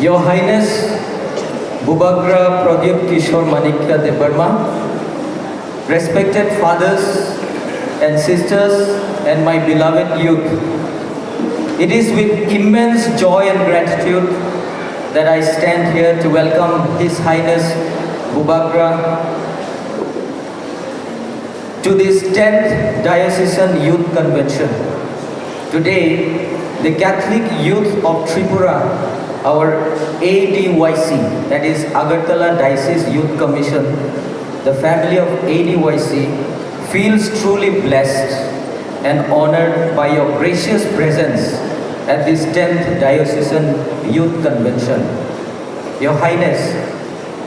Your Highness, Bubagra Pradyup Kishore Manikya de Burma, respected fathers and sisters and my beloved youth, it is with immense joy and gratitude that I stand here to welcome His Highness Bubagra to this 10th Diocesan Youth Convention. Today, the Catholic Youth of Tripura, our ADYC, that is Agartala Diocese Youth Commission, the family of ADYC, feels truly blessed and honored by your gracious presence at this 10th Diocesan Youth Convention. Your Highness,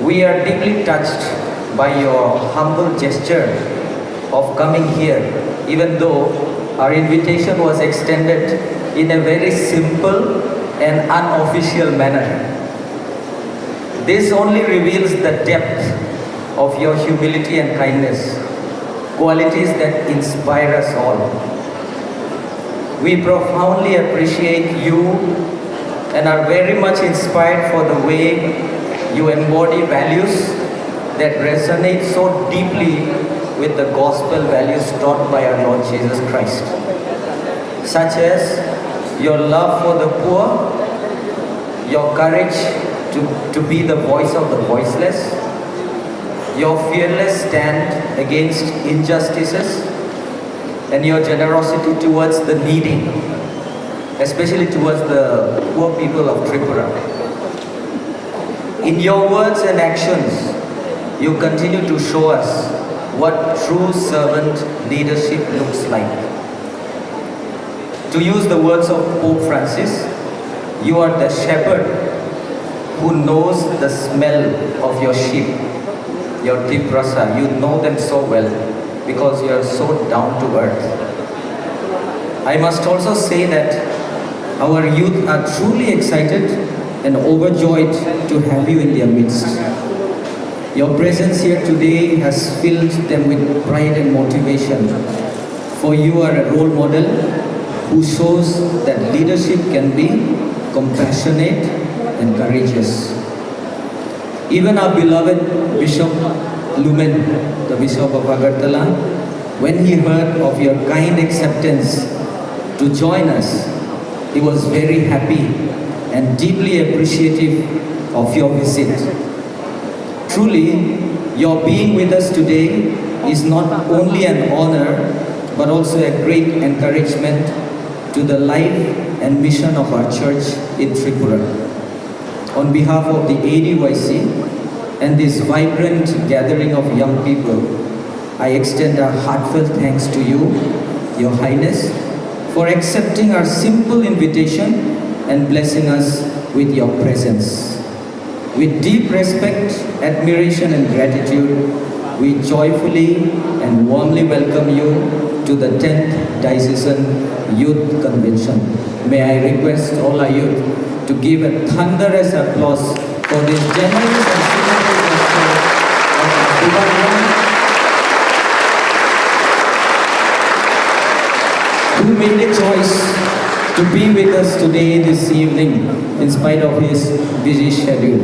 we are deeply touched by your humble gesture of coming here, even though our invitation was extended in a very simple and unofficial manner. This only reveals the depth of your humility and kindness, qualities that inspire us all. We profoundly appreciate you and are very much inspired for the way you embody values that resonate so deeply with the gospel values taught by our Lord Jesus Christ, such as your love for the poor, your courage to be the voice of the voiceless, your fearless stand against injustices, and your generosity towards the needy, especially towards the poor people of Tripura. In your words and actions, you continue to show us what true servant leadership looks like. To use the words of Pope Francis, you are the shepherd who knows the smell of your sheep, your deep rasa. You know them so well because you are so down to earth. I must also say that our youth are truly excited and overjoyed to have you in their midst. Your presence here today has filled them with pride and motivation, for you are a role model who shows that leadership can be compassionate and courageous. Even our beloved Bishop Lumen, the Bishop of Agartala, when he heard of your kind acceptance to join us, he was very happy and deeply appreciative of your visit. Truly, your being with us today is not only an honor, but also a great encouragement to the life and mission of our church in Tripura. On behalf of the ADYC and this vibrant gathering of young people, I extend our heartfelt thanks to you, Your Highness, for accepting our simple invitation and blessing us with your presence. With deep respect, admiration and gratitude, we joyfully and warmly welcome you to the 10th Diocesan Youth Convention. May I request all our youth to give a thunderous applause for this generous and simple gesture of Bubagra, who made a choice to be with us today, this evening, in spite of his busy schedule.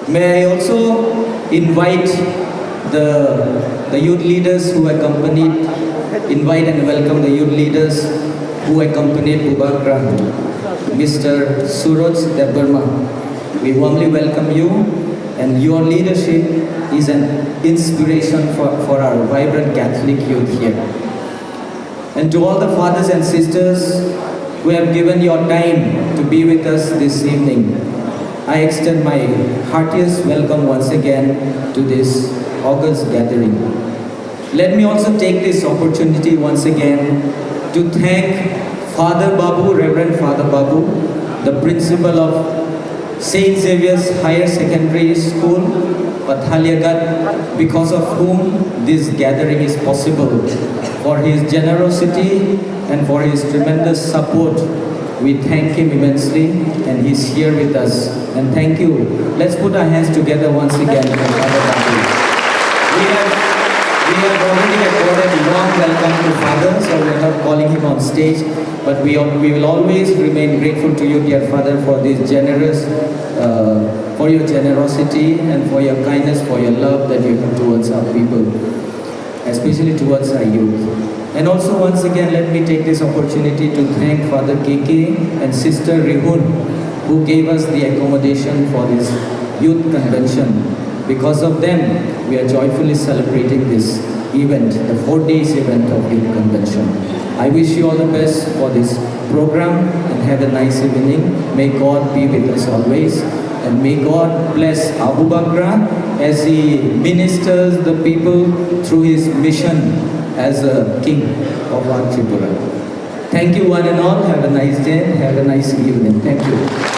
May I also invite the youth leaders who invite and welcome the youth leaders who accompanied Bubagra, Mr. Suraj Debarma. We warmly welcome you, and your leadership is an inspiration for our vibrant Catholic youth here. And to all the fathers and sisters who have given your time to be with us this evening, I extend my heartiest welcome once again to this august gathering. Let me also take this opportunity once again to thank Father Babu, Reverend Father Babu, the principal of St. Xavier's Higher Secondary School, Pathaliagat, because of whom this gathering is possible. For his generosity and for his tremendous support, we thank him immensely, and he's here with us. And thank you. Let's put our hands together once again for Father Babu. We have already accorded a warm welcome to Father, so we're not calling him on stage. but we will always remain grateful to you, dear Father, for this for your generosity and for your kindness, for your love that you have towards our people, especially towards our youth. And also once again, let me take this opportunity to thank Father KK and Sister Rihun, who gave us the accommodation for this youth convention. Because of them, we are joyfully celebrating this event, the 4 days event of youth convention. I wish you all the best for this program and have a nice evening. May God be with us always. And may God bless Abu Bakr as he ministers the people through his mission as a king of our Tripura. Thank you one and all. Have a nice day. Have a nice evening. Thank you.